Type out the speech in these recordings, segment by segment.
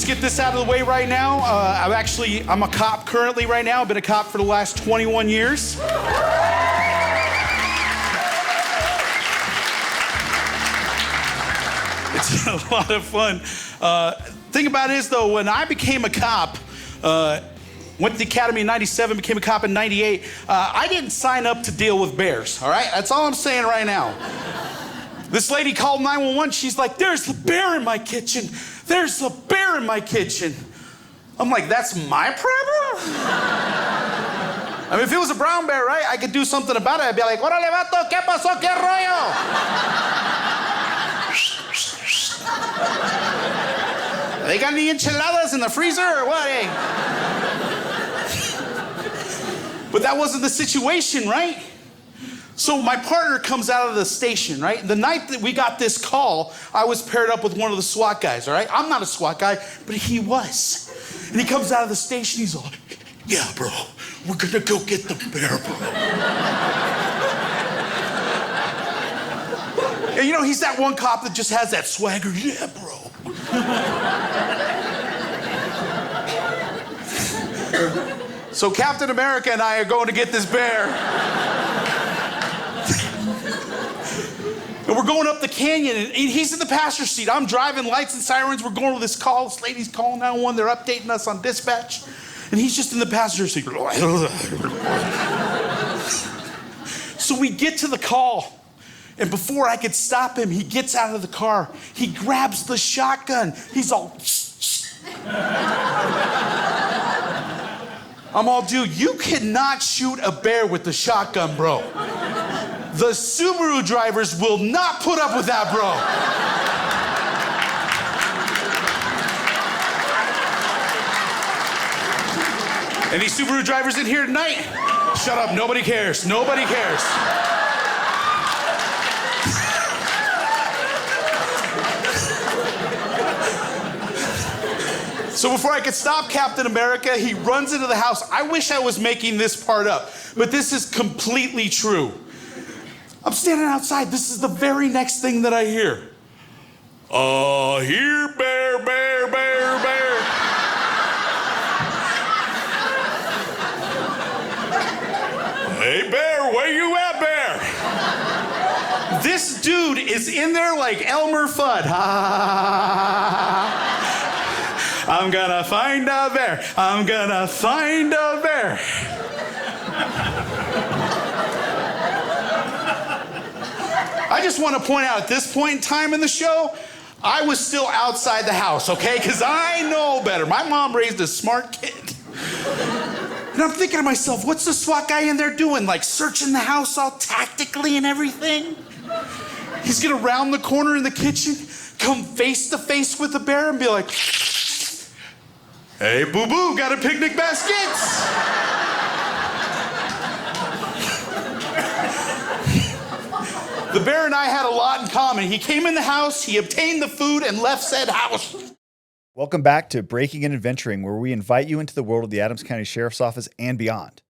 Let's get this out of the way right now. I'm a cop currently right now. I've been a cop for the last 21 years. It's a lot of fun. Thing about it is, though, when I became a cop, went to the academy in 97, became a cop in 98, I didn't sign up to deal with bears, all right? That's all I'm saying right now. This lady called 911. She's like, there's a bear in my kitchen. There's a bear in my kitchen. I'm like, that's my problem? I mean, if it was a brown bear, right, I could do something about it. I'd be like, órale, vato, ¿qué pasó, qué rollo? They got any enchiladas in the freezer or what, eh? But that wasn't the situation, right? So my partner comes out of the station, right? The night that we got this call, I was paired up with one of the SWAT guys, all right? I'm not a SWAT guy, but he was. And he comes out of the station, he's like, yeah, bro, we're gonna go get the bear, bro. And you know, he's that one cop that just has that swagger, yeah, bro. So Captain America and I are going to get this bear. And we're going up the canyon, and he's in the passenger seat. I'm driving, lights and sirens. We're going to this call. This lady's calling 911. They're updating us on dispatch. And he's just in the passenger seat. So we get to the call. And before I could stop him, he gets out of the car. He grabs the shotgun. He's all... I'm all, dude, you cannot shoot a bear with the shotgun, bro. The Subaru drivers will not put up with that, bro. Any Subaru drivers in here tonight? Shut up, nobody cares. Nobody cares. So before I could stop Captain America, he runs into the house. I wish I was making this part up, but this is completely true. I'm standing outside. This is the very next thing that I hear. Here, bear, bear, bear, bear. Hey, bear, where you at, bear? This dude is in there like Elmer Fudd. I'm gonna find a bear. I'm gonna find a bear. I just want to point out, at this point in time in the show, I was still outside the house, okay? Because I know better. My mom raised a smart kid. And I'm thinking to myself, what's the SWAT guy in there doing? Like searching the house all tactically and everything? He's gonna round the corner in the kitchen, come face to face with the bear and be like, hey, boo-boo, got a picnic basket? The bear and I had a lot in common. He came in the house, he obtained the food, and left said house. Welcome back to Breaking and Adventuring, where we invite you into the world of the Adams County Sheriff's Office and beyond.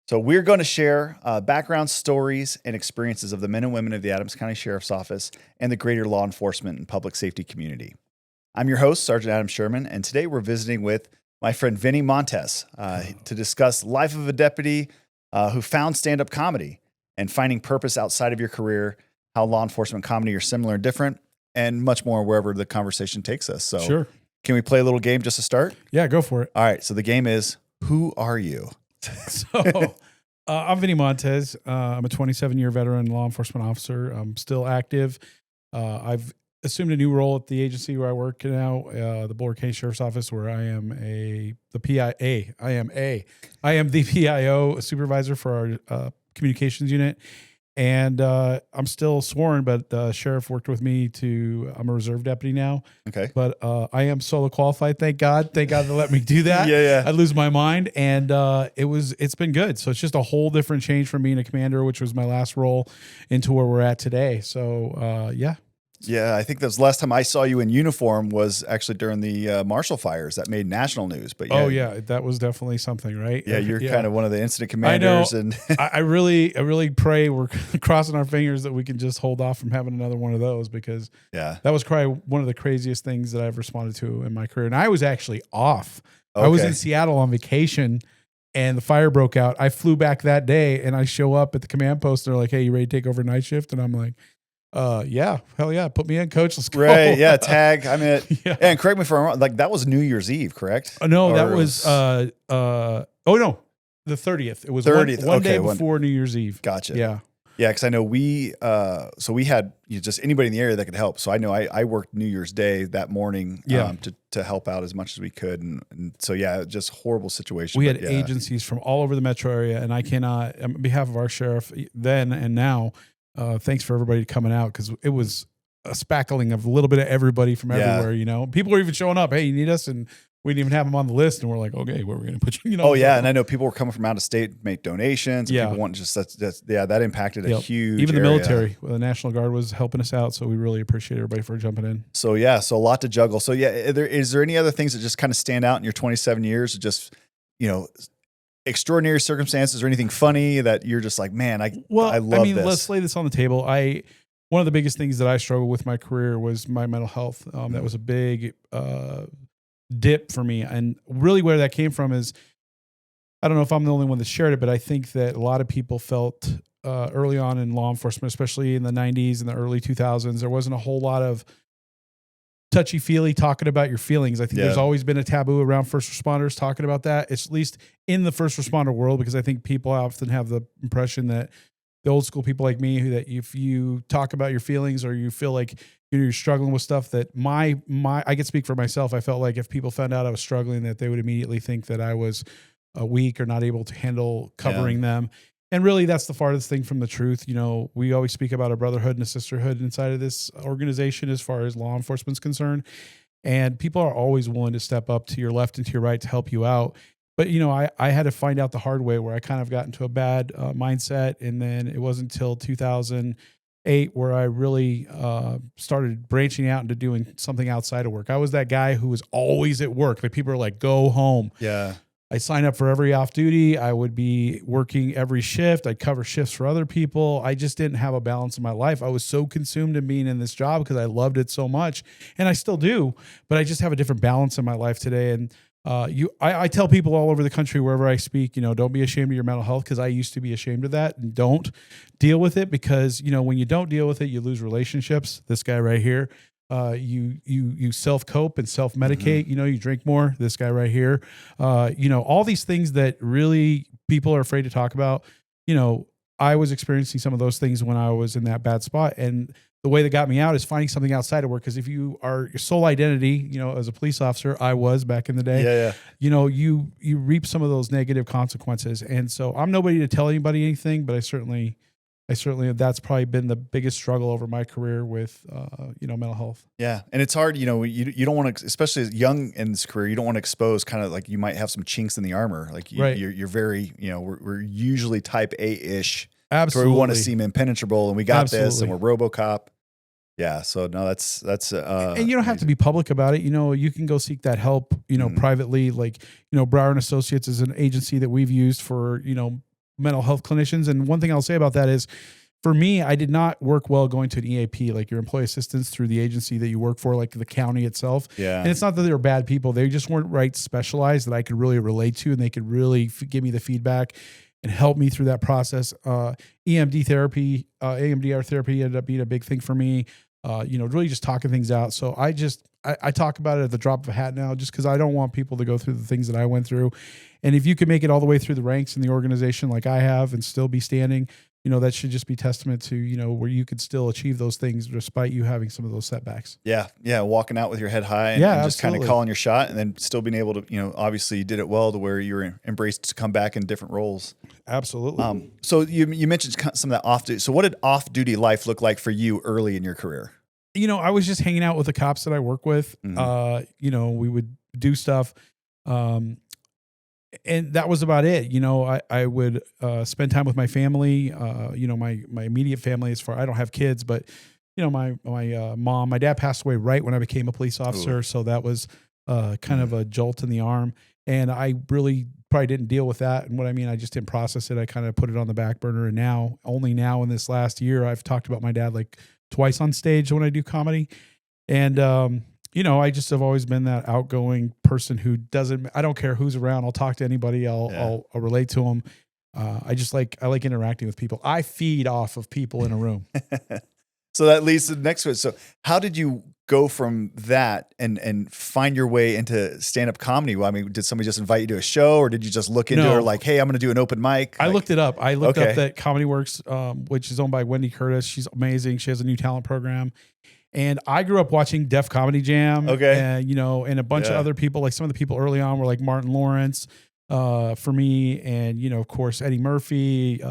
So we're going to share background stories and experiences of the men and women of the Adams County Sheriff's Office and the greater law enforcement and public safety community. I'm your host, Sergeant Adam Sherman, and today we're visiting with my friend Vinnie Montez to discuss life of a deputy who found stand-up comedy and finding purpose outside of your career, how law enforcement comedy are similar and different, and much more wherever the conversation takes us. So sure. Can we play a little game just to start? Yeah, go for it. All right. So the game is, who are you? So I'm Vinnie Montez. I'm a 27-year veteran law enforcement officer. I'm still active. I've assumed a new role at the agency where I work now, the Boulder County Sheriff's Office, where I am the PIO supervisor for our communications unit. And I'm still sworn, but the sheriff worked with me I'm a reserve deputy now. Okay. But I am solo qualified. Thank God. Thank God they let me do that. Yeah. I'd lose my mind. And it's been good. So it's just a whole different change from being a commander, which was my last role, into where we're at today. So yeah. Yeah, I think that was the last time I saw you in uniform was actually during the Marshall fires that made national news. But yeah, Oh yeah, that was definitely something, right? yeah, you're kind of one of the incident I know. commanders, and I really pray we're crossing our fingers that we can just hold off from having another one of those, because yeah, that was probably one of the craziest things that I've responded to in my career. And I was actually off. I was in Seattle on vacation, and the fire broke out. I flew back that day, and I show up at the command post. They're like, "Hey, you ready to take over night shift?" And I'm like, yeah, hell yeah, put me in, coach. Let's go. Right, yeah, tag. I mean, Yeah. and correct me if I'm wrong. Like that was New Year's Eve, correct? No, Or that it was oh no, the 30th. It was 30th. one Okay, day before New Year's Eve. Gotcha. Yeah. Yeah, because I know we had just anybody in the area that could help. So I know I worked New Year's Day that morning Yeah. to help out as much as we could. And so, yeah, just horrible situation. We but had yeah. agencies from all over the metro area, and I cannot, on behalf of our sheriff then and now, thanks for everybody coming out, because it was a spackling of a little bit of everybody from everywhere. You know, people were even showing up. Hey, you need us, and we didn't even have them on the list, and we're like, okay, where are we going to put you? You know? Oh yeah, and I know people were coming from out of state to make donations. And Yeah. people want just that impacted a huge. Even the area. military, the National Guard was helping us out, so we really appreciate everybody for jumping in. So yeah, so a lot to juggle. So yeah, is there any other things that just kind of stand out in your 27 years? Just extraordinary circumstances or anything funny that you're just like, man, I love this. Let's lay this on the table. One of the biggest things that I struggled with my career was my mental health. That was a big dip for me, and really where that came from is, I don't know if I'm the only one that shared it, but I think that a lot of people felt early on in law enforcement, especially in the 90s and the early 2000s, there wasn't a whole lot of touchy-feely talking about your feelings. I think there's always been a taboo around first responders talking about that. It's at least in the first responder world, because I think people often have the impression that the old school people like me, that if you talk about your feelings or you feel like you're struggling with stuff, that I can speak for myself. I felt like if people found out I was struggling, that they would immediately think that I was weak or not able to handle covering them. And really, that's the farthest thing from the truth. You know, we always speak about a brotherhood and a sisterhood inside of this organization as far as law enforcement's concerned. And people are always willing to step up to your left and to your right to help you out. But, I had to find out the hard way, where I kind of got into a bad mindset. And then it wasn't until 2008 where I really started branching out into doing something outside of work. I was that guy who was always at work. Like, people are like, go home. Yeah. I signed up for every off duty. I would be working every shift. I'd cover shifts for other people. I just didn't have a balance in my life. I was so consumed in being in this job because I loved it so much, and I still do, but I just have a different balance in my life today. And I tell people all over the country, wherever I speak, don't be ashamed of your mental health, because I used to be ashamed of that, and don't deal with it, because, when you don't deal with it, you lose relationships. This guy right here. You self-cope and self-medicate, you drink more, this guy right here, all these things that really people are afraid to talk about. I was experiencing some of those things when I was in that bad spot. And the way that got me out is finding something outside of work. Because if you are your sole identity, as a police officer, I was back in the day, you reap some of those negative consequences. And so I'm nobody to tell anybody anything, but I certainly, that's probably been the biggest struggle over my career with, mental health. Yeah. And it's hard, you don't want to, especially as young in this career, you don't want to expose kind of like, you might have some chinks in the armor. Like you're very, we're usually type A-ish. Absolutely. Where we want to seem impenetrable, and we got this, and we're RoboCop. Yeah. So no, that's and you don't have to be public about it. You can go seek that help, privately. Like, Brower and Associates is an agency that we've used for, mental health clinicians. And one thing I'll say about that is, for me, I did not work well going to an EAP, like your employee assistance through the agency that you work for, like the county itself. Yeah. And it's not that they were bad people. They just weren't specialized that I could really relate to, and they could really give me the feedback and help me through that process. EMD therapy, AMDR therapy ended up being a big thing for me. Really just talking things out. So I talk about it at the drop of a hat now, just because I don't want people to go through the things that I went through. And if you can make it all the way through the ranks in the organization like I have and still be standing, that should just be testament to, where you could still achieve those things despite you having some of those setbacks. Yeah. Yeah. Walking out with your head high and just kind of calling your shot, and then still being able to, obviously you did it well to where you were embraced to come back in different roles. Absolutely. So you mentioned some of that off duty. So what did off duty life look like for you early in your career? I was just hanging out with the cops that I work with. Mm-hmm. We would do stuff. And that was about it. I would spend time with my family, my immediate family, as far, I don't have kids, but my mom, my dad passed away right when I became a police officer. Ooh. So that was kind of a jolt in the arm. And I really probably didn't deal with that. And what I mean, I just didn't process it. I kind of put it on the back burner. And only now in this last year, I've talked about my dad like twice on stage when I do comedy. And, I just have always been that outgoing person who I don't care who's around. I'll talk to anybody. I'll relate to them. I like interacting with people. I feed off of people in a room. So that leads to the next one. So how did you go from that and find your way into stand-up comedy? Well, I mean, did somebody just invite you to a show, or did you just look into it, or like, hey, I'm going to do an open mic? I looked it up. I looked up that Comedy Works, which is owned by Wendy Curtis. She's amazing. She has a new talent program. And I grew up watching Def Comedy Jam. And, and a bunch of other people, like some of the people early on were like Martin Lawrence for me. And, of course, Eddie Murphy,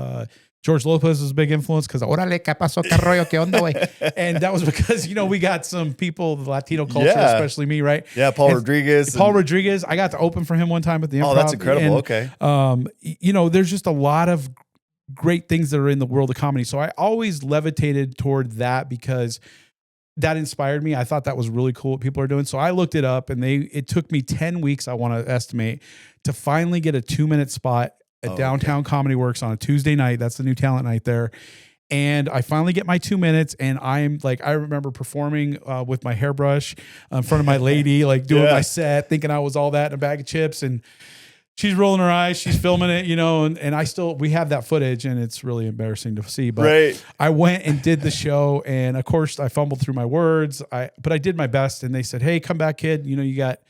George Lopez was a big influence because órale, ¿qué pasó, qué rollo, qué onda, güey? And that was because, we got some people, the Latino culture, especially me, right? Yeah, Paul Rodriguez. Rodriguez. I got to open for him one time at the Improv. Oh, that's incredible. And, there's just a lot of great things that are in the world of comedy. So I always levitated toward that because that inspired me. I thought that was really cool what people are doing. So I looked it up, and it took me 10 weeks, I want to estimate, to finally get a 2-minute spot at Downtown Comedy Works on a Tuesday night. That's the new talent night there. And I finally get my 2 minutes, and I remember performing with my hairbrush in front of my lady, like doing my set, thinking I was all that in a bag of chips, and she's rolling her eyes, she's filming it, and we have that footage, and it's really embarrassing to see. But I went and did the show, and of course I fumbled through my words. But I did my best, and they said, "Hey, come back, kid. You got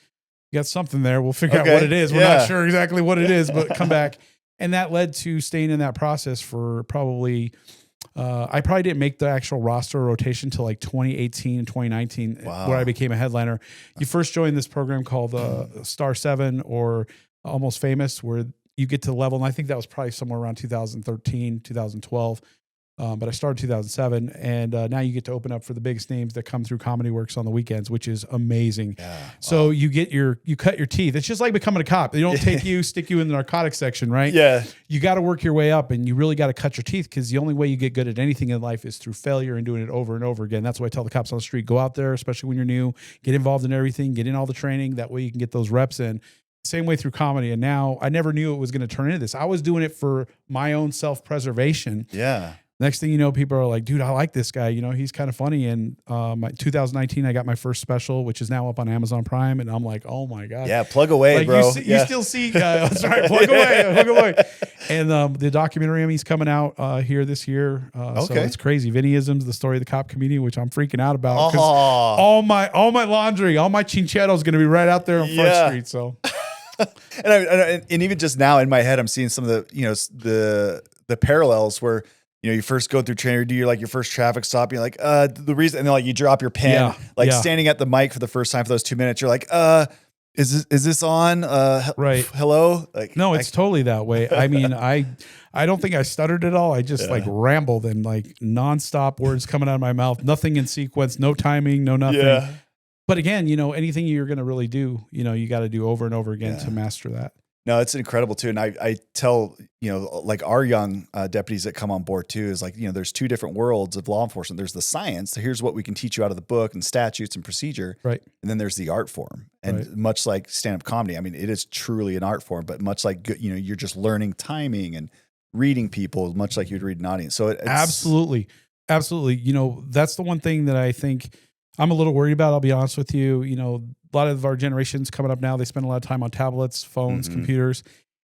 something there. We'll figure out what it is. We're not sure exactly what it is, but come back." And that led to staying in that process for probably, I probably didn't make the actual roster rotation until like 2018 and 2019, where I became a headliner. You first joined this program called Star 7 or Almost Famous, where you get to level. And I think that was probably somewhere around 2013, 2012. But I started 2007, and now you get to open up for the biggest names that come through Comedy Works on the weekends, which is amazing. So you cut your teeth. It's just like becoming a cop. They don't stick you in the narcotics section, right? Yeah. You got to work your way up, and you really got to cut your teeth, because the only way you get good at anything in life is through failure and doing it over and over again. That's why I tell the cops on the street, go out there, especially when you're new, get involved in everything, get in all the training. That way you can get those reps in. Same way through comedy. And now I never knew it was going to turn into this. I was doing it for my own self-preservation. Yeah. Next thing you know, people are like, dude, I like this guy. He's kind of funny. And 2019, I got my first special, which is now up on Amazon Prime. And I'm like, oh my God. Yeah, plug away, bro. You still see, that's right, plug away. And the documentary he's coming out here this year. So it's crazy. Vinnyisms, the story of the cop comedian, which I'm freaking out about. Because all my laundry, all my chincheros is going to be right out there on Front Street. So. and even just now in my head, I'm seeing some of the parallels where, you first go through training, do your first traffic stop. You're like, the reason, and then you drop your pen, standing at the mic for the first time for those 2 minutes. You're like, is this on? Right. Hello. No, it's totally that way. I mean, I don't think I stuttered at all. I just rambled and nonstop words coming out of my mouth, nothing in sequence, no timing, no nothing. Yeah. But again, anything you're going to really do, you got to do over and over again to master that. No, it's incredible too. And I tell, our young deputies that come on board too, is there's two different worlds of law enforcement. There's the science. So here's what we can teach you out of the book and statutes and procedure. Right. And then there's the art form. And much like stand-up comedy, I mean, it is truly an art form, but much like, you're just learning timing and reading people, much like you'd read an audience. So it's absolutely. That's the one thing that I think I'm a little worried about. I'll be honest with you. A lot of our generations coming up now, they spend a lot of time on tablets, phones, computers,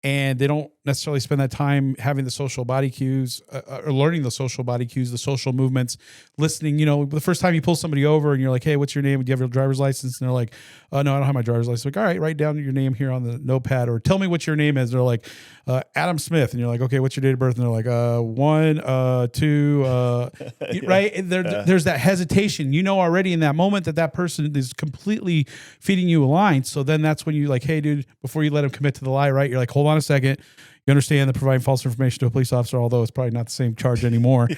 and they don't necessarily spend that time having the social body cues or learning the social body cues, the social movements, listening. The first time you pull somebody over and you're like, hey, what's your name? Do you have your driver's license? And they're like, oh, no, I don't have my driver's license. Like, all right, write down your name here on the notepad, or tell me what your name is. They're like, Adam Smith. And you're like, okay, what's your date of birth? And they're like, 1, 2, right? There's that hesitation, already in that moment that person is completely feeding you a line. So then that's when you like, hey, dude, before you let him commit to the lie, right? You're like, hold on a second. You understand that providing false information to a police officer, although it's probably not the same charge anymore,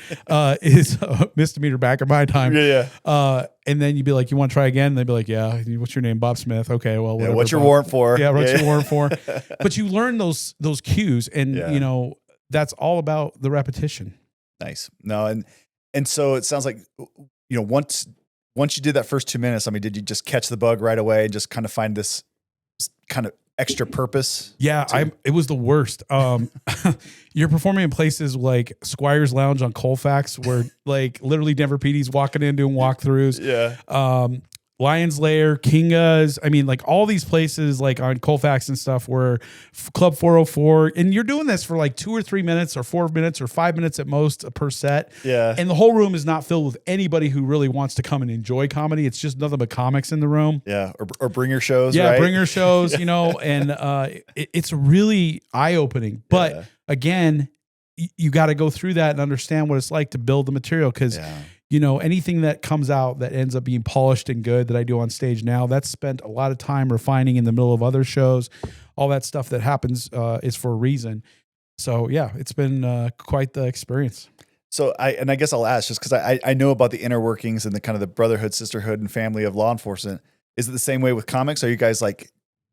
is a misdemeanor back in my time. And then you'd be like, you want to try again? And they'd be like, yeah. What's your name? Bob Smith. Okay, well, whatever. What's your warrant for? Yeah, what's your warrant for? But you learn those cues, and that's all about the repetition. Nice. No, and so it sounds like once you did that first 2 minutes, I mean, did you just catch the bug right away and just kind of find this kind of extra purpose? Yeah, it was the worst. You're performing in places like Squire's Lounge on Colfax, where like literally Denver PD's walking in doing walkthroughs. Yeah. Lion's Lair, Kinga's. I mean, like all these places like on Colfax and stuff where Club 404, and you're doing this for like 2 or 3 minutes or 4 minutes or 5 minutes at most per set. Yeah. And the whole room is not filled with anybody who really wants to come and enjoy comedy. It's just nothing but comics in the room. Yeah. Or bringer shows. Yeah. Right? Bringer shows, and it's really eye opening. But again, you got to go through that and understand what it's like to build the material. Cause anything that comes out that ends up being polished and good that I do on stage now, that's spent a lot of time refining in the middle of other shows. All that stuff that happens is for a reason. So yeah, it's been quite the experience. So I guess I'll ask, just because I know about the inner workings and the kind of the brotherhood, sisterhood, and family of law enforcement. Is it the same way with comics? Are you guys like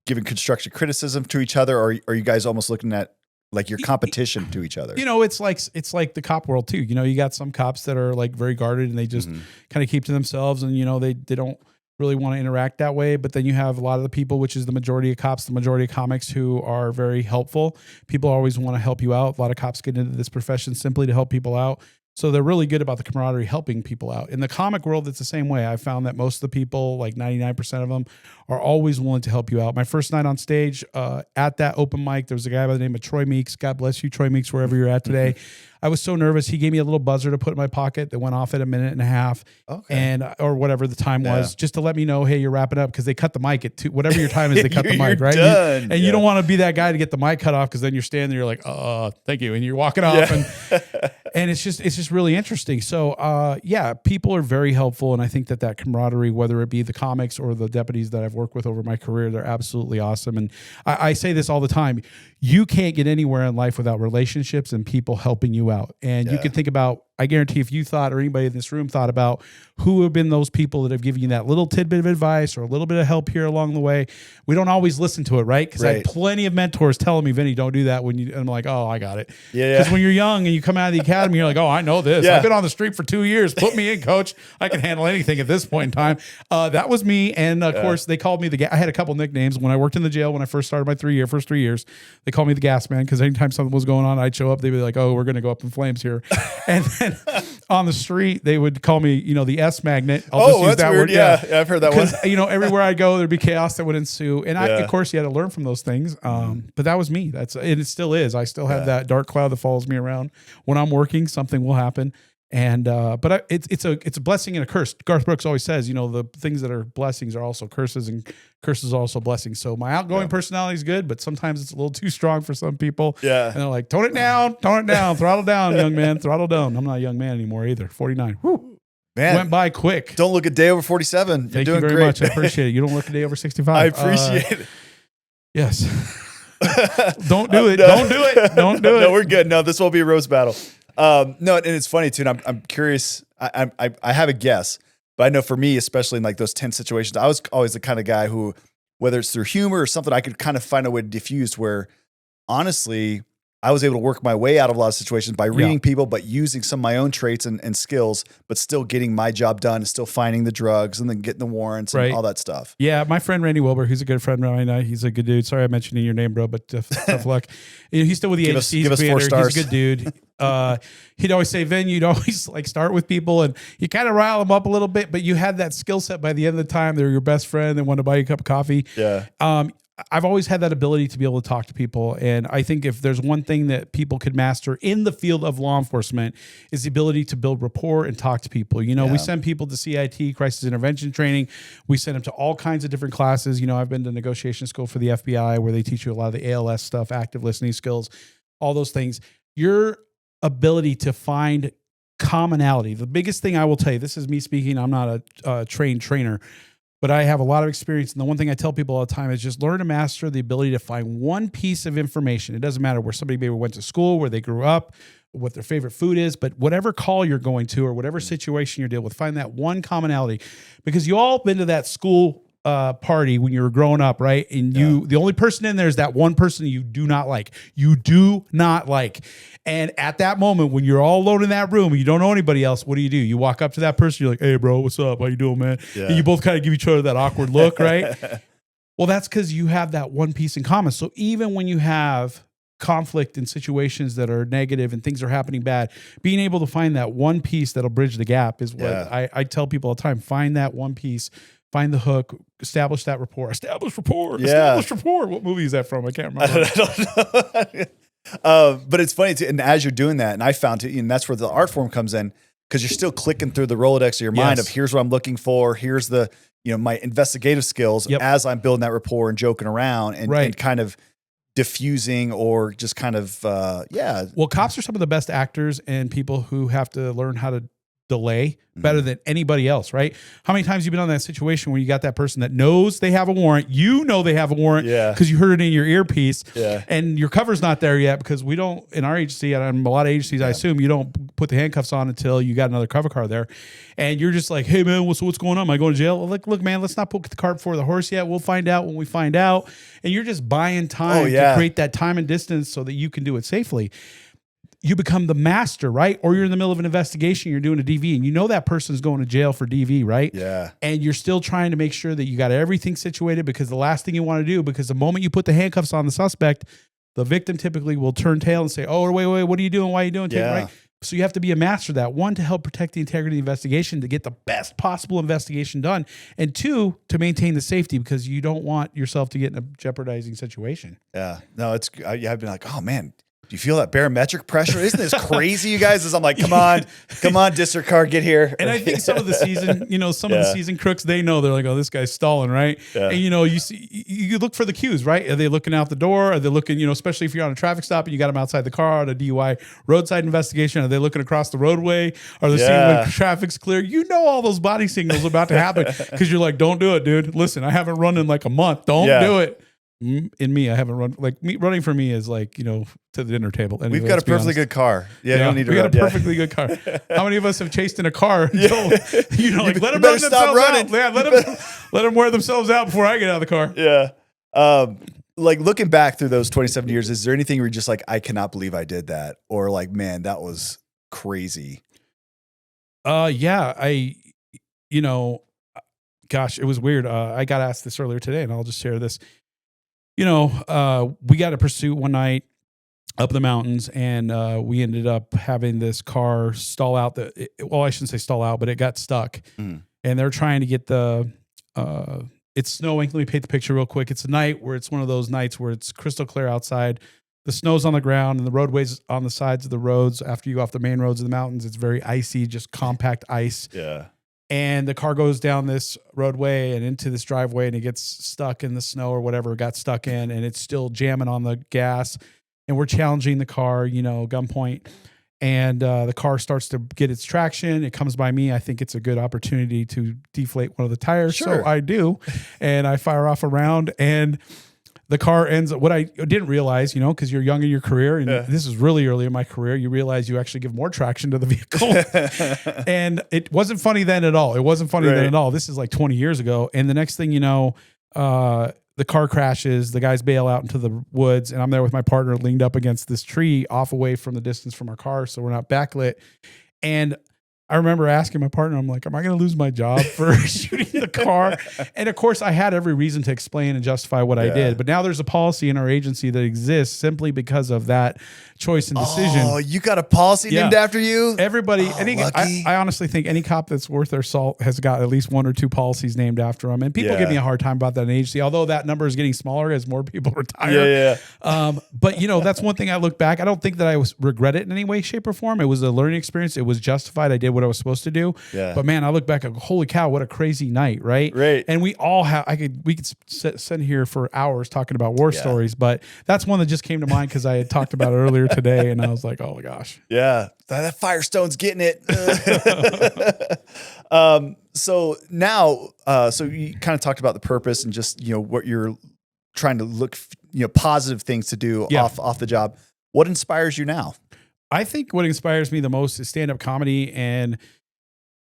giving constructive criticism to each other, or are you guys almost looking at like your competition to each other? It's like the cop world too. You got some cops that are like very guarded and they just kind of keep to themselves, and they don't really want to interact that way. But then you have a lot of the people, which is the majority of cops, the majority of comics, who are very helpful. People always want to help you out. A lot of cops get into this profession simply to help people out. So they're really good about the camaraderie, helping people out. In the comic world, it's the same way. I found that most of the people, like 99% of them, are always willing to help you out. My first night on stage at that open mic, there was a guy by the name of Troy Meeks. God bless you, Troy Meeks, wherever you're at today. I was so nervous. He gave me a little buzzer to put in my pocket that went off at 1.5 minutes. Okay. or whatever the time was, just to let me know, hey, you're wrapping up, because they cut the mic at 2, whatever your time is, they cut the mic, right? Done. You don't want to be that guy to get the mic cut off, because then you're standing there, you're like, thank you, and you're walking off, and it's just really interesting. So people are very helpful, and I think that camaraderie, whether it be the comics or the deputies that I've worked with over my career, they're absolutely awesome. And I say this all the time: you can't get anywhere in life without relationships and people helping you out. And you can think about, I guarantee if you thought, or anybody in this room thought about, who have been those people that have given you that little tidbit of advice or a little bit of help here along the way. We don't always listen to it, right? Because I had plenty of mentors telling me, Vinny, don't do that. And I'm like, oh, I got it. Because when you're young and you come out of the academy, you're like, oh, I know this. I've been on the street for 2 years. Put me in, coach. I can handle anything at this point in time. That was me. And of course, they called me I had a couple nicknames when I worked in the jail. When I first started my first 3 years, they called me the gas man, because anytime something was going on, I'd show up. They'd be like, oh, we're going to go up in flames here. And then on the street, they would call me, the S magnet. I'll just use that weird. word. Yeah, I've heard that one. Because, everywhere I go, there'd be chaos that would ensue. And of course, you had to learn from those things. But that was me. And it still is. I still have that dark cloud that follows me around. When I'm working, something will happen. And but it's a blessing and a curse. Garth Brooks always says, the things that are blessings are also curses, and curses are also blessings. So my outgoing personality is good, but sometimes it's a little too strong for some people. Yeah, and they're like, tone it down, throttle down, young man, throttle down. I'm not a young man anymore either. 49. Whew. Man, went by quick. Don't look a day over 47. Thank you very much. I appreciate it. You don't look a day over 65. I appreciate it. Yes. Don't do it. Don't do it. Don't do it. No, we're good. No, this will be a roast battle. No, and it's funny too. And I'm curious. I have a guess, but I know for me, especially in like those tense situations, I was always the kind of guy who, whether it's through humor or something, I could kind of find a way to diffuse, where honestly, I was able to work my way out of a lot of situations by reading people, but using some of my own traits and skills, but still getting my job done, still finding the drugs and then getting the warrants and all that stuff. Yeah. My friend, Randy Wilbur, who's a good friend of mine. He's a good dude. Sorry, I mentioned your name, bro, but tough luck. He's still with the agency. Give us 4 stars. He's a good dude. He'd always say, Vin, you'd always like start with people and you kind of rile them up a little bit, but you had that skill set by the end of the time. They're your best friend. They want to buy you a cup of coffee. Yeah. I've always had that ability to be able to talk to people. And I think if there's one thing that people could master in the field of law enforcement is the ability to build rapport and talk to people. We send people to CIT, crisis intervention training. We send them to all kinds of different classes. I've been to negotiation school for the FBI, where they teach you a lot of the ALS stuff, active listening skills, all those things. Your ability to find commonality. The biggest thing I will tell you, this is me speaking, I'm not a trained trainer, but I have a lot of experience. And the one thing I tell people all the time is just learn to master the ability to find one piece of information. It doesn't matter where somebody maybe went to school, where they grew up, what their favorite food is, but whatever call you're going to or whatever situation you're dealing with, find that one commonality, because you all been to that school party when you were growing up, right? And the only person in there is that one person you do not like. You do not like. And at that moment, when you're all alone in that room, and you don't know anybody else, what do? You walk up to that person, you're like, hey, bro, what's up? How you doing, man? Yeah. And you both kind of give each other that awkward look, right? Well, that's because you have that one piece in common. So even when you have conflict in situations that are negative and things are happening bad, being able to find that one piece that'll bridge the gap is what I tell people all the time. Find that one piece, find the hook, establish that rapport. Establish rapport. What movie is that from? I can't remember. I don't know. But it's funny too, and as you're doing that, and I found it, and that's where the art form comes in, because you're still clicking through the Rolodex of your mind of here's what I'm looking for, here's the my investigative skills as I'm building that rapport and joking around and kind of diffusing or just kind of Well, cops are some of the best actors and people who have to learn how to delay better than anybody else, right? How many times have you been on that situation where you got that person that knows they have a warrant, they have a warrant because you heard it in your earpiece, and your cover's not there yet because we don't, in our agency and a lot of agencies, I assume you don't put the handcuffs on until you got another cover car there, and you're just like, hey man, what's going on? Am I going to jail? Like, look man, let's not put the cart before the horse yet. We'll find out when we find out, and you're just buying time to create that time and distance so that you can do it safely. You become the master, right? Or you're in the middle of an investigation, you're doing a DV, and you know that person's going to jail for DV, right? Yeah. And you're still trying to make sure that you got everything situated, because the last thing you want to do, because the moment you put the handcuffs on the suspect, the victim typically will turn tail and say, oh, wait, what are you doing? Why are you doing? Right? So you have to be a master of that. One, to help protect the integrity of the investigation, to get the best possible investigation done. And two, to maintain the safety, because you don't want yourself to get in a jeopardizing situation. Yeah. No, I've been like, oh man, do you feel that barometric pressure? Isn't this crazy, you guys? As I'm like, come on, district car, get here. And I think some of the season, some of the season crooks, they know, they're like, oh, this guy's stalling, right? Yeah. And you look for the cues, right? Are they looking out the door? Are they looking, especially if you're on a traffic stop and you got them outside the car on a DUI roadside investigation? Are they looking across the roadway? Are they seeing when traffic's clear? All those body signals are about to happen because you're like, don't do it, dude. Listen, I haven't run in like a month. Don't do it. In me, I haven't run. Running for me is like, to the dinner table. Anyway, we've got a perfectly good car. Yeah, you don't need to run. We got a perfectly good car. How many of us have chased in a car until, let them run stop running. Out. Yeah, let them wear themselves out before I get out of the car. Yeah. Like looking back through those 27 years, is there anything where you're just like, I cannot believe I did that? Or like, man, that was crazy. Gosh, it was weird. I got asked this earlier today, and I'll just share this. We got a pursuit one night up the mountains, and we ended up having this car stall out. I shouldn't say stall out, but it got stuck. And they're trying to get it's snowing. Let me paint the picture real quick. It's a night where it's one of those nights where it's crystal clear outside. The snow's on the ground and the roadways on the sides of the roads. After you go off the main roads of the mountains, it's very icy, just compact ice. Yeah. And the car goes down this roadway and into this driveway, and it gets stuck in the snow or whatever it got stuck in, and it's still jamming on the gas. And we're challenging the car, gunpoint. And the car starts to get its traction. It comes by me. I think it's a good opportunity to deflate one of the tires. Sure. So I do. And I fire off a round, and the car ends up, what I didn't realize, because you're young in your career, and this is really early in my career, you realize you actually give more traction to the vehicle. And it wasn't funny then at all. This is like 20 years ago. And the next thing you know, the car crashes, the guys bail out into the woods, and I'm there with my partner leaned up against this tree off away from the distance from our car, so we're not backlit. And I remember asking my partner, I'm like, am I going to lose my job for shooting the car? And of course, I had every reason to explain and justify what I did. But now there's a policy in our agency that exists simply because of that choice and decision. Oh, you got a policy named after you? Everybody, I honestly think any cop that's worth their salt has got at least one or two policies named after them. And people give me a hard time about that in agency, although that number is getting smaller as more people retire. But that's one thing I look back. I don't think that I regret it in any way, shape, or form. It was a learning experience. It was justified. I did what I was supposed to do. But man, I look back and go, holy cow, what a crazy night, right? And we all have, we could sit here for hours talking about war stories, but that's one that just came to mind because I had talked about it earlier today, and I was like, oh my gosh. Yeah, that Firestone's getting it. So now, so you kind of talked about the purpose and just, what you're trying to look, positive things to do off the job. What inspires you now? I think what inspires me the most is stand-up comedy, and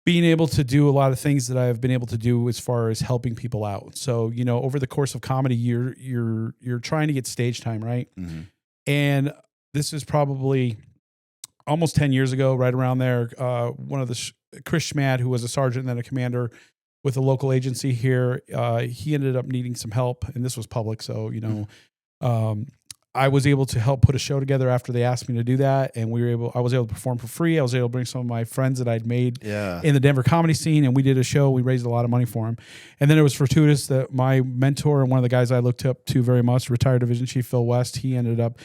being able to do a lot of things that I've been able to do as far as helping people out. So, over the course of comedy, you're trying to get stage time, right? Mm-hmm. And this is probably almost 10 years ago, right around there. One of the Chris Schmad, who was a sergeant and then a commander with a local agency here, he ended up needing some help, and this was public. So, I was able to help put a show together after they asked me to do that. And I was able to perform for free. I was able to bring some of my friends that I'd made in the Denver comedy scene, and we did a show. We raised a lot of money for him. And then it was fortuitous that my mentor and one of the guys I looked up to very much, retired Division Chief Phil West, he ended up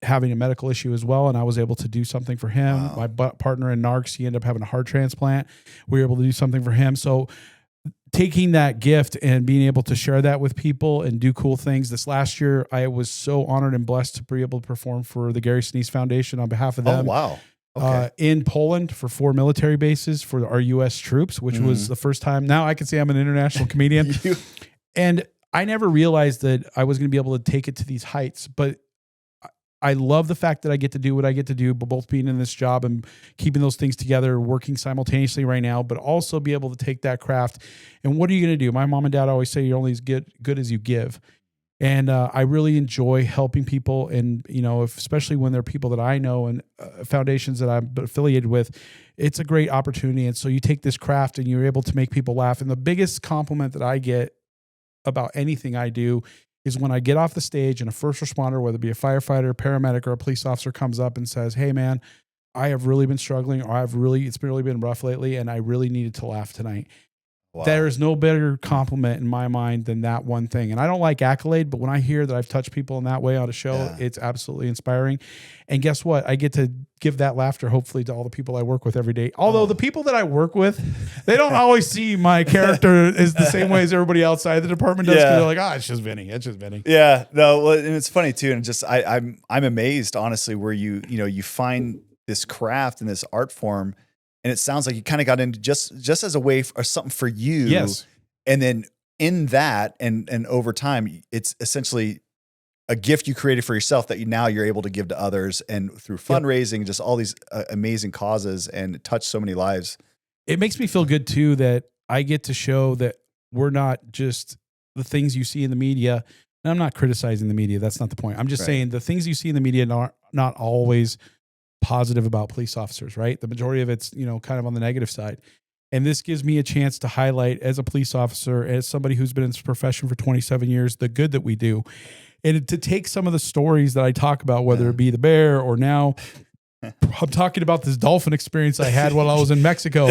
having a medical issue as well. And I was able to do something for him. Wow. My partner in NARCS, he ended up having a heart transplant. We were able to do something for him. So taking that gift and being able to share that with people and do cool things. This last year, I was so honored and blessed to be able to perform for the Gary Sinise Foundation on behalf of them. Oh, wow. Okay. In Poland for 4 military bases for our U.S. troops, which was the first time. Now I can say I'm an international comedian. And I never realized that I was going to be able to take it to these heights, but I love the fact that I get to do what I get to do, but both being in this job and keeping those things together, working simultaneously right now, but also be able to take that craft. And what are you going to do? My mom and dad always say you're only as good as you give. And I really enjoy helping people. And, especially when they're people that I know and foundations that I'm affiliated with, it's a great opportunity. And so you take this craft and you're able to make people laugh. And the biggest compliment that I get about anything I do is when I get off the stage and a first responder, whether it be a firefighter, paramedic, or a police officer, comes up and says, "Hey man, I have really been struggling, or it's really been rough lately, and I really needed to laugh tonight." Wow. There is no better compliment in my mind than that one thing. And I don't like accolade, but when I hear that I've touched people in that way on a show, it's absolutely inspiring. And guess what? I get to give that laughter, hopefully, to all the people I work with every day. Although the people that I work with, they don't always see my character as the same way as everybody outside the department does. They're like, it's just Vinny. It's just Vinny. Yeah. No, well, and it's funny too. And just, I'm amazed, honestly, where you find this craft and this art form. And it sounds like you kind of got into just as a way or something for you. Yes. And then in that and over time, it's essentially a gift you created for yourself that you're able to give to others, and through fundraising, just all these amazing causes, and touch so many lives. It makes me feel good too that I get to show that we're not just the things you see in the media. And I'm not criticizing the media. That's not the point. I'm just saying the things you see in the media are not always positive about police officers, right? The majority of it's, kind of on the negative side. And this gives me a chance to highlight, as a police officer, as somebody who's been in this profession for 27 years, the good that we do. And to take some of the stories that I talk about, whether it be the bear or now I'm talking about this dolphin experience I had while I was in Mexico,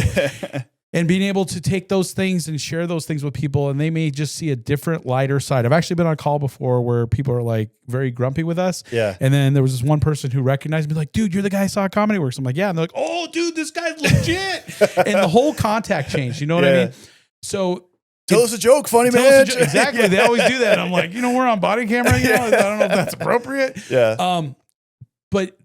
and being able to take those things and share those things with people, and they may just see a different, lighter side. I've actually been on a call before where people are like very grumpy with us. Yeah. And then there was this one person who recognized me, like, "Dude, you're the guy I saw at Comedy Works." I'm like, "Yeah." And they're like, "Oh, dude, this guy's legit." And the whole contact changed. You know what I mean? So tell us a joke, funny man. Exactly. They always do that. And I'm like, we're on body camera. I don't know if that's appropriate. Yeah. But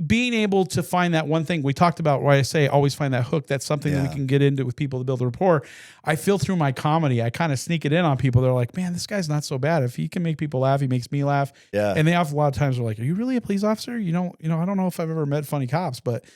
being able to find that one thing we talked about, why I say always find that hook. That's something that we can get into with people to build a rapport. I feel through my comedy, I kind of sneak it in on people. They're like, "Man, this guy's not so bad. If he can make people laugh, he makes me laugh." Yeah. And they have a lot of times are like, "Are you really a police officer?" I don't know if I've ever met funny cops, but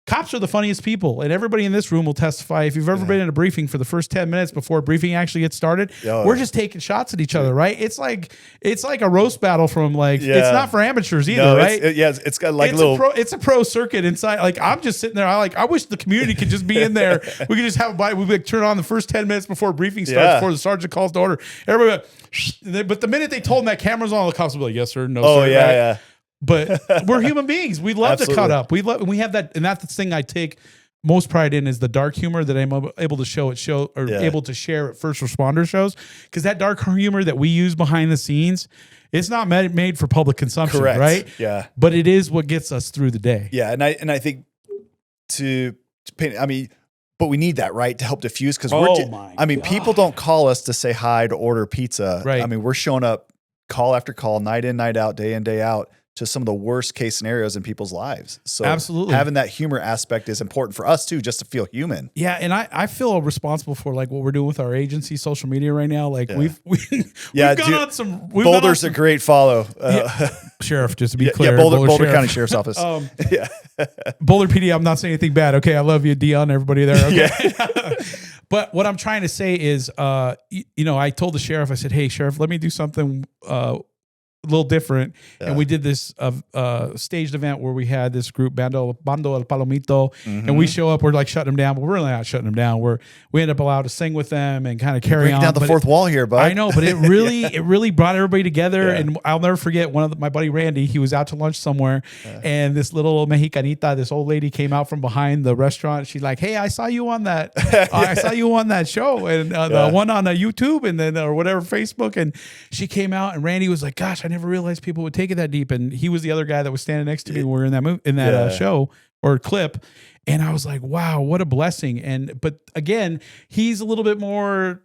cops are the funniest people, and everybody in this room will testify. If you've ever been in a briefing for the first 10 minutes before a briefing actually gets started, we're just taking shots at each other, right? It's like a roast battle from it's not for amateurs either, right? It's got like it's a pro circuit inside. Like, I'm just sitting there. I wish the community could just be in there. We could just have a bite. We would turn on the first 10 minutes before a briefing starts, before the sergeant calls to order. Everybody, but the minute they told them that camera's on, the cops will be like, "Yes, sir. No, sir." Yeah. But we're human beings. We love to cut up. We have that, and that's the thing I take most pride in, is the dark humor that I'm able to able to share at first responder shows. Because that dark humor that we use behind the scenes, it's not made for public consumption, right? Yeah. But it is what gets us through the day. Yeah, and I think to paint, but we need that, right, to help diffuse, because people don't call us to say hi, to order pizza. Right. We're showing up call after call, night in, night out, day in, day out, to some of the worst case scenarios in people's lives. So Absolutely. having that humor aspect is important for us too, just to feel human. Yeah, and I feel responsible for like what we're doing with our agency social media right now. Like we've gone on some. Boulder's a great follow. Sheriff, just to be clear. Boulder County Sheriff's Office. Boulder PD. I'm not saying anything bad. Okay, I love you, Dion, everybody there. Okay. But what I'm trying to say is, I told the sheriff, I said, "Hey, sheriff, let me do something a little different." And we did this staged event where we had this group, Bando El Palomito, and we show up, we're like shutting them down, but we're really not shutting them down. We end up allowed to sing with them and kind of carry on. Down the fourth wall here, bud. I know, but it really brought everybody together. And I'll never forget my buddy Randy, he was out to lunch somewhere, and this little Mexicanita, this old lady came out from behind the restaurant. She's like, "Hey, I saw you on that. I saw you on that show, and the one on YouTube, and then or whatever, Facebook." And she came out, and Randy was like, "Gosh, I never realized people would take it that deep." And he was the other guy that was standing next to me when we were in that show or clip. And I was like, wow, what a blessing. But again, he's a little bit more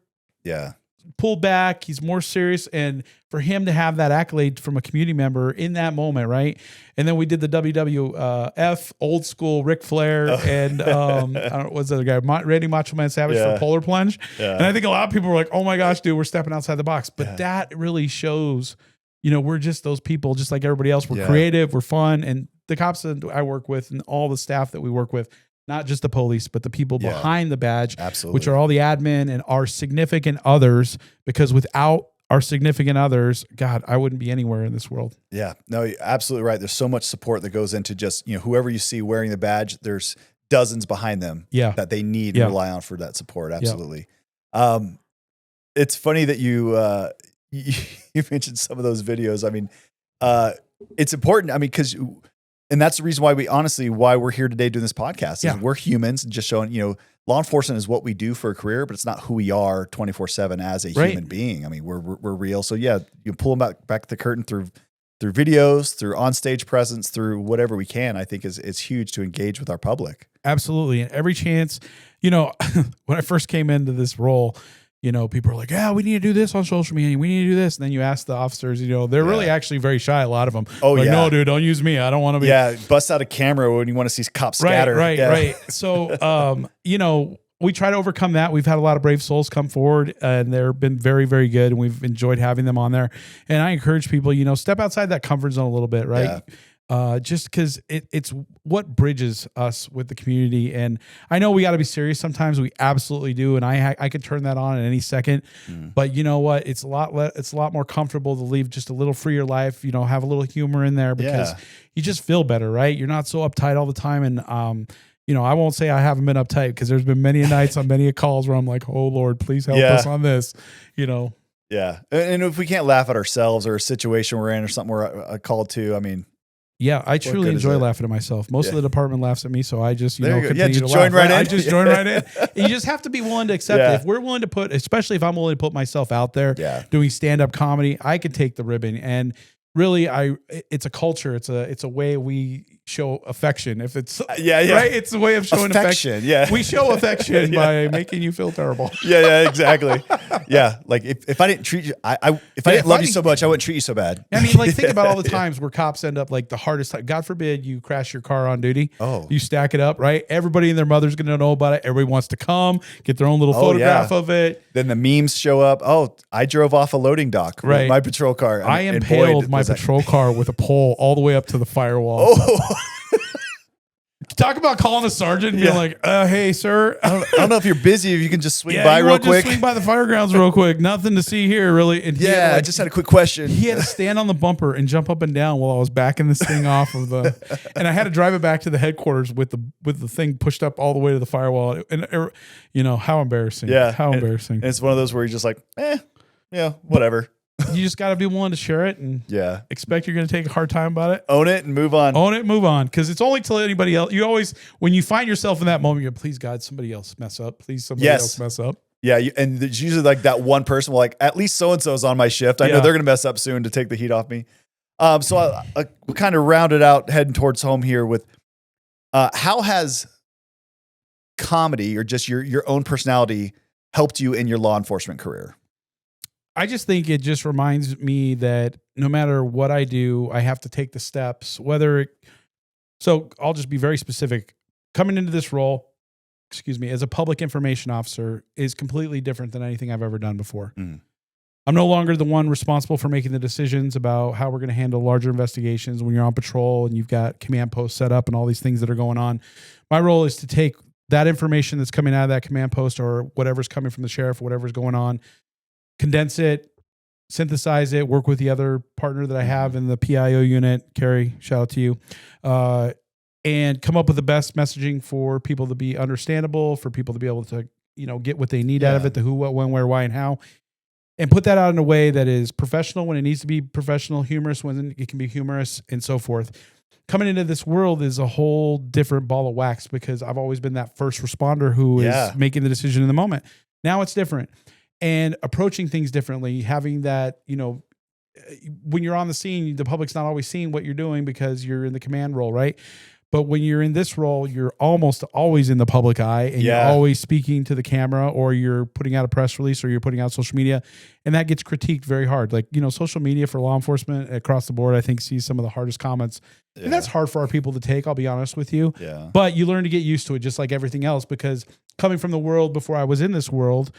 pulled back. He's more serious. And for him to have that accolade from a community member in that moment, right? And then we did the WWF old school Ric Flair and I don't know, what's the other guy? Randy Macho Man Savage for Polar Plunge. And I think a lot of people were like, "Oh my gosh, dude, we're stepping outside the box." But that really shows, we're just those people, just like everybody else. We're creative, we're fun. And the cops that I work with and all the staff that we work with, not just the police, but the people behind the badge, which are all the admin and our significant others, because without our significant others, God, I wouldn't be anywhere in this world. Yeah, no, you're absolutely right. There's so much support that goes into just, whoever you see wearing the badge, there's dozens behind them that they need and rely on for that support. Absolutely. It's funny that you mentioned some of those videos. I mean, it's important. I mean, and that's the reason why why we're here today doing this podcast is we're humans and just showing, law enforcement is what we do for a career, but it's not who we are 24/7 as a human being. I mean, we're real. So you pull them back the curtain through videos, through onstage presence, through whatever we can, I think is huge to engage with our public. Absolutely. And every chance, when I first came into this role, people are like, "Yeah, we need to do this on social media. We need to do this." And then you ask the officers, they're really actually very shy. A lot of them. Oh, like, "No, dude, don't use me. I don't want to be." Yeah. Bust out a camera when you want to see cops scatter. Right. So, we try to overcome that. We've had a lot of brave souls come forward and they've been very, very good. And we've enjoyed having them on there. And I encourage people, step outside that comfort zone a little bit, right? Yeah. Just because it's what bridges us with the community. And I know we got to be serious sometimes. We absolutely do. And I could turn that on at any second. But you know what? It's a lot more comfortable to leave just a little freer life, have a little humor in there because you just feel better, right? You're not so uptight all the time. And, I won't say I haven't been uptight because there's been many nights on many calls where I'm like, "Oh Lord, please help us on this," Yeah. And if we can't laugh at ourselves or a situation we're in or something we're called to, I mean, yeah, I truly enjoy laughing at myself. Most of the department laughs at me, so I just continue to join laugh. Right in. I just join right in. You just have to be willing to accept it. If we're willing to especially if I'm willing to put myself out there doing stand-up comedy, I could take the ribbon. And really, it's a culture. It's a way we show affection. If it's right, it's a way of showing affection. Yeah, we show affection by making you feel terrible. Yeah, exactly. Yeah, like if I didn't treat you, if I didn't love you so much, I wouldn't treat you so bad. I mean, like think about all the times where cops end up like the hardest time. God forbid you crash your car on duty. Oh, you stack it up, right? Everybody and their mother's going to know about it. Everybody wants to come get their own little photograph of it. Then the memes show up. Oh, I drove off a loading dock with my patrol car. I impaled my patrol car with a pole all the way up to the firewall. Oh. Talk about calling a sergeant and being like, "Hey, sir, I don't know if you're busy. If you can just swing by real quick. Swing by the fire grounds real quick. Nothing to see here, really." And I just had a quick question. He had to stand on the bumper and jump up and down while I was backing this thing off of and I had to drive it back to the headquarters with the thing pushed up all the way to the firewall. And how embarrassing. Yeah, how embarrassing. And it's one of those where you're just like, whatever. You just got to be willing to share it and expect you're going to take a hard time about it. Own it and move on. Own it, move on. Because it's only till anybody else. You always, when you find yourself in that moment, you go, "Please, God, somebody else mess up. Please, somebody else mess up." Yeah, and there's usually like that one person will like, "At least so-and-so is on my shift. I know they're going to mess up soon to take the heat off me." So I kind of rounded out heading towards home here with how has comedy or just your own personality helped you in your law enforcement career? I just think it just reminds me that no matter what I do, I have to take the steps, so I'll just be very specific. Coming into this role, as a public information officer is completely different than anything I've ever done before. Mm. I'm no longer the one responsible for making the decisions about how we're going to handle larger investigations when you're on patrol and you've got command posts set up and all these things that are going on. My role is to take that information that's coming out of that command post or whatever's coming from the sheriff, whatever's going on, condense it, synthesize it, work with the other partner that I have in the PIO unit, Carrie, shout out to you, and come up with the best messaging for people to be understandable, for people to be able to, get what they need out of it, the who, what, when, where, why, and how. And put that out in a way that is professional when it needs to be professional, humorous when it can be humorous, and so forth. Coming into this world is a whole different ball of wax because I've always been that first responder who is making the decision in the moment. Now it's different. And approaching things differently, having that, when you're on the scene, the public's not always seeing what you're doing because you're in the command role, right? But when you're in this role, you're almost always in the public eye and you're always speaking to the camera or you're putting out a press release or you're putting out social media. And that gets critiqued very hard. Like, social media for law enforcement across the board, I think sees some of the hardest comments. And that's hard for our people to take, I'll be honest with you. Yeah. But you learn to get used to it just like everything else because coming from the world before I was in this world,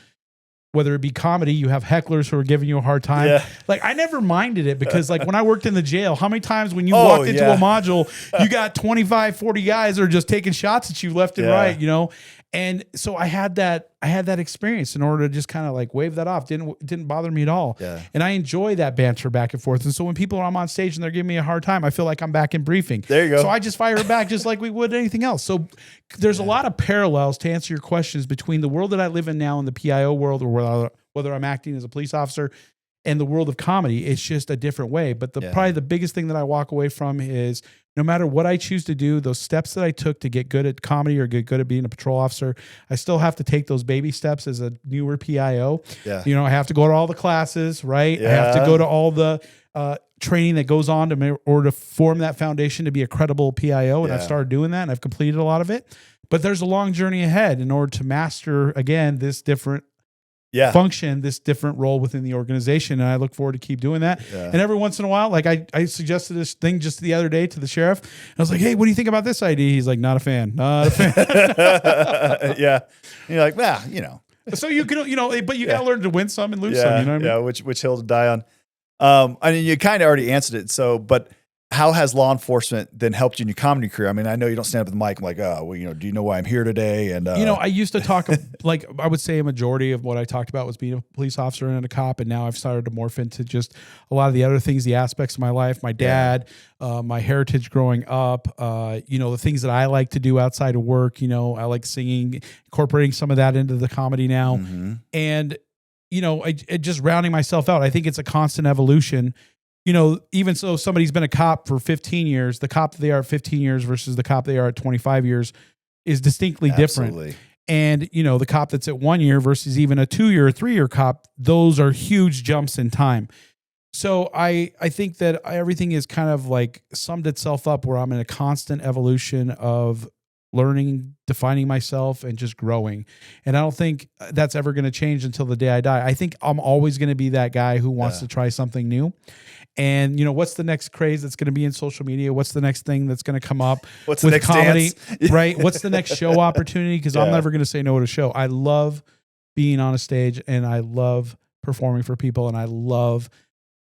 whether it be comedy, you have hecklers who are giving you a hard time. Yeah. Like I never minded it because like when I worked in the jail, how many times when you walked into a module, you got 25, 40 guys that are just taking shots at you left and right, And so I had that experience in order to just kind of like wave that off. Didn't bother me at all. Yeah. And I enjoy that banter back and forth. And so when people are on stage and they're giving me a hard time, I feel like I'm back in briefing. There you go. So I just fire it back just like we would anything else. So there's a lot of parallels to answer your questions between the world that I live in now in the PIO world or whether I'm acting as a police officer and the world of comedy. It's just a different way. But probably the biggest thing that I walk away from is no matter what I choose to do, those steps that I took to get good at comedy or get good at being a patrol officer, I still have to take those baby steps as a newer PIO. Yeah. I have to go to all the classes, right? Yeah. I have to go to all the training that goes on in order to form that foundation to be a credible PIO. And I've started doing that and I've completed a lot of it. But there's a long journey ahead in order to master, again, this different function, this different role within the organization. And I look forward to keep doing that. Yeah. And every once in a while, like I suggested this thing just the other day to the sheriff. And I was like, hey, what do you think about this idea? He's like, not a fan. Yeah. And you're like, So you can, but you got to learn to win some and lose some. You know what I mean? Yeah. Which hill to die on. I mean, you kind of already answered it. So, but how has law enforcement then helped you in your comedy career? I mean, I know you don't stand up at the mic. I'm like, do you know why I'm here today? And I used to talk like I would say a majority of what I talked about was being a police officer and a cop, and now I've started to morph into just a lot of the other things, the aspects of my life, my dad, my heritage growing up, the things that I like to do outside of work. I like singing, incorporating some of that into the comedy now, and just rounding myself out. I think it's a constant evolution. Even so, somebody's been a cop for 15 years, the cop that they are at 15 years versus the cop they are at 25 years is distinctly different. And, the cop that's at 1 year versus even a 2-year or 3-year cop, those are huge jumps in time. So I think that everything is kind of like summed itself up where I'm in a constant evolution of learning, defining myself, and just growing. And I don't think that's ever going to change until the day I die. I think I'm always going to be that guy who wants to try something new. And what's the next craze that's going to be in social media? What's the next thing that's going to come up? What's the next comedy, dance? Right? What's the next show opportunity? Because I'm never going to say no to show. I love being on a stage and I love performing for people and I love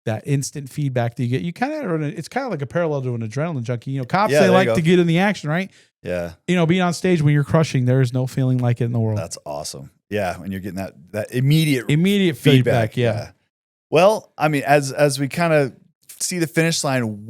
that instant feedback that you get. You kind of it's kind of like a parallel to an adrenaline junkie. Cops they like to get in the action, right? Yeah. Being on stage when you're crushing, there is no feeling like it in the world. That's awesome. Yeah, when you're getting that immediate feedback. Yeah. Well, I mean, as we kind of see the finish line,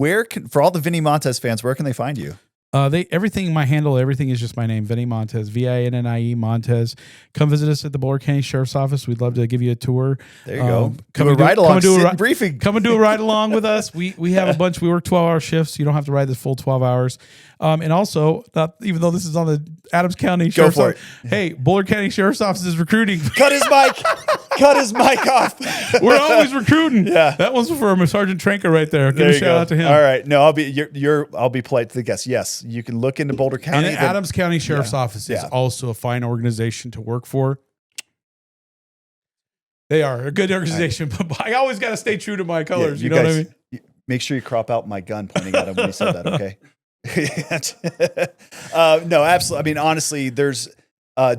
for all the Vinnie Montez fans, where can they find you? My handle, everything is just my name, Vinnie Montez, Vinnie Montez. Come visit us at the Boulder County Sheriff's Office. We'd love to give you a tour. There you go. Come and ride along, briefing. Come and do a ride along with us. We have a bunch. We work 12-hour shifts. You don't have to ride the full 12 hours. And also, even though this is on the Adams County Sheriff's Office, hey, Boulder County Sheriff's Office is recruiting. Cut his mic off. We're always recruiting. Yeah, that one's for Sergeant Trenka right there. Give a shout out to him. All right, no, I'll be polite to the guests. Yes, you can look into Boulder County. And the Adams County Sheriff's Office is also a fine organization to work for. They are a good organization, but I always got to stay true to my colors. Yeah, you know guys, what I mean? Make sure you crop out my gun pointing at him when he said that, okay? No, absolutely. I mean, honestly, there's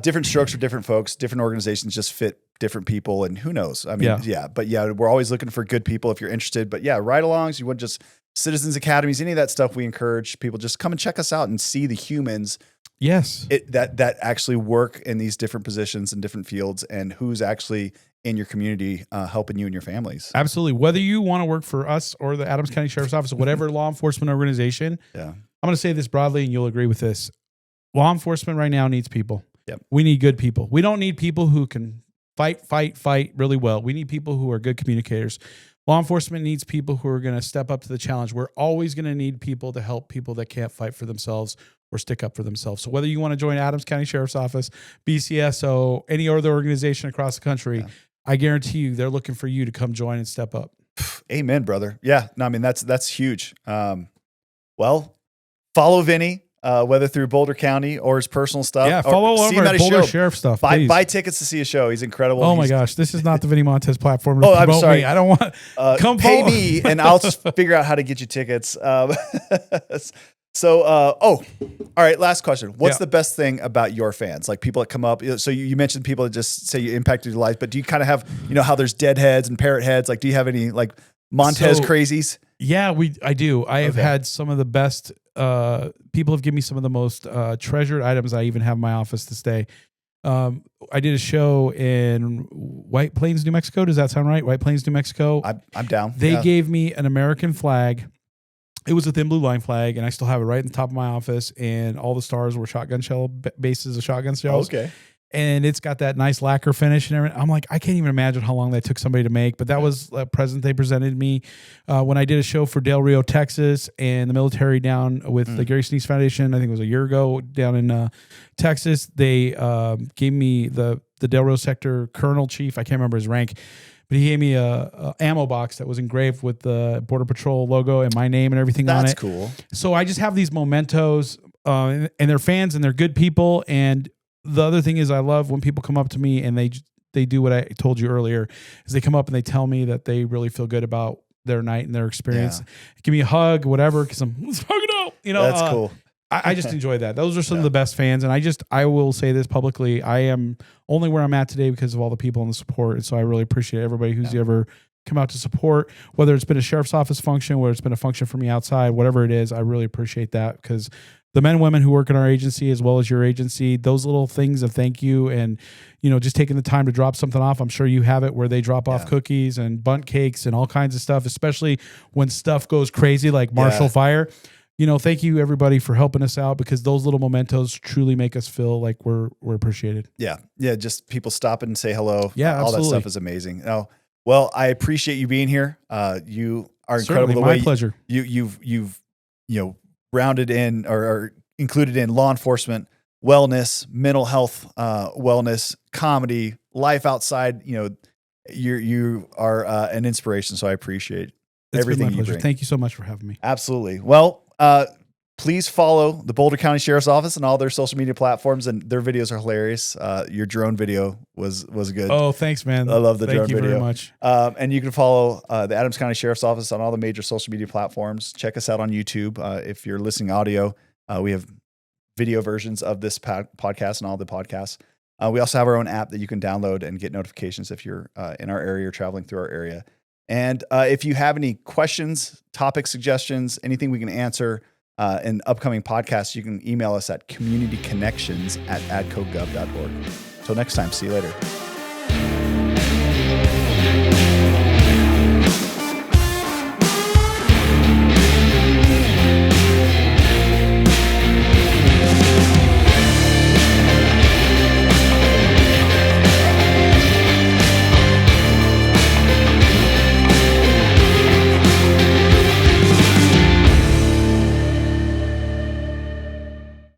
different strokes for different folks. Different organizations just fit different people, and who knows? I mean, but we're always looking for good people if you're interested. But yeah, ride-alongs, you want just Citizens Academies, any of that stuff, we encourage people just come and check us out and see the humans that actually work in these different positions and different fields, and who's actually in your community helping you and your families. Absolutely. Whether you want to work for us or the Adams County Sheriff's Office, whatever law enforcement organization, I'm going to say this broadly and you'll agree with this. Law enforcement right now needs people. Yep. We need good people. We don't need people who can fight really well. We need people who are good communicators. Law enforcement needs people who are going to step up to the challenge. We're always going to need people to help people that can't fight for themselves or stick up for themselves. So whether you want to join Adams County Sheriff's Office, BCSO, any other organization across the country, I guarantee you they're looking for you to come join and step up. Amen, brother. Yeah, no, I mean, that's huge. Well, follow Vinny, whether through Boulder County or his personal stuff. Yeah, follow all of our Boulder Sheriff stuff. Buy tickets to see a show. He's incredible. Oh my gosh, this is not the Vinnie Montez platform. I'm sorry. Me. I don't want. Come pay follow me, and I'll figure out how to get you tickets. So, all right, last question. What's the best thing about your fans? Like people that come up, so you mentioned people that just say you impacted your life, but do you kind of have, how there's deadheads and parrot heads? Like, do you have any like Montez crazies? Yeah, I do. I have had some of the best, people have given me some of the most treasured items I even have in my office this day. I did a show in White Plains, New Mexico. Does that sound right? White Plains, New Mexico. I'm down. They gave me an American flag. It was a thin blue line flag, and I still have it right in the top of my office. And all the stars were shotgun shell bases of shotgun shells. Okay. And it's got that nice lacquer finish and everything. I'm like, I can't even imagine how long that took somebody to make. But that was a present they presented me when I did a show for Del Rio, Texas, and the military down with the Gary Sinise Foundation. I think it was a year ago down in Texas. They gave me the Del Rio sector colonel chief. I can't remember his rank. But he gave me a ammo box that was engraved with the Border Patrol logo and my name and everything on it. That's cool. So I just have these mementos, and they're fans and they're good people. And the other thing is I love when people come up to me and they do what I told you earlier, is they come up and they tell me that they really feel good about their night and their experience. Give me a hug, whatever, because let's hug it out. That's cool. I just enjoy that. Those are some of the best fans. And I will say this publicly. I am only where I'm at today because of all the people and the support. And so I really appreciate everybody who's ever come out to support, whether it's been a sheriff's office function, whether it's been a function for me outside, whatever it is. I really appreciate that, because the men and women who work in our agency, as well as your agency, those little things of thank you and, just taking the time to drop something off. I'm sure you have it where they drop off cookies and bundt cakes and all kinds of stuff, especially when stuff goes crazy like Marshall Fire. Thank you everybody for helping us out, because those little mementos truly make us feel like we're appreciated. Yeah. Yeah. Just people stop and say hello. Yeah. All absolutely. that stuff is amazing. Oh, well, I appreciate you being here. You are incredible. Certainly, my pleasure. You've rounded in or included in law enforcement, wellness, mental health, wellness, comedy, life outside. You are an inspiration. So I appreciate everything you bring. Thank you so much for having me. Absolutely. Well, please follow the Boulder County Sheriff's Office and all their social media platforms, and their videos are hilarious. Your drone video was good. Oh, thanks, man. I love the drone video. Thank you very much. And you can follow the Adams County Sheriff's Office on all the major social media platforms. Check us out on YouTube. If you're listening audio, we have video versions of this podcast and all the podcasts. We also have our own app that you can download and get notifications if you're in our area or traveling through our area. And if you have any questions, topic suggestions, anything we can answer in upcoming podcasts, you can email us at communityconnections@adcogov.org. Until next time, see you later.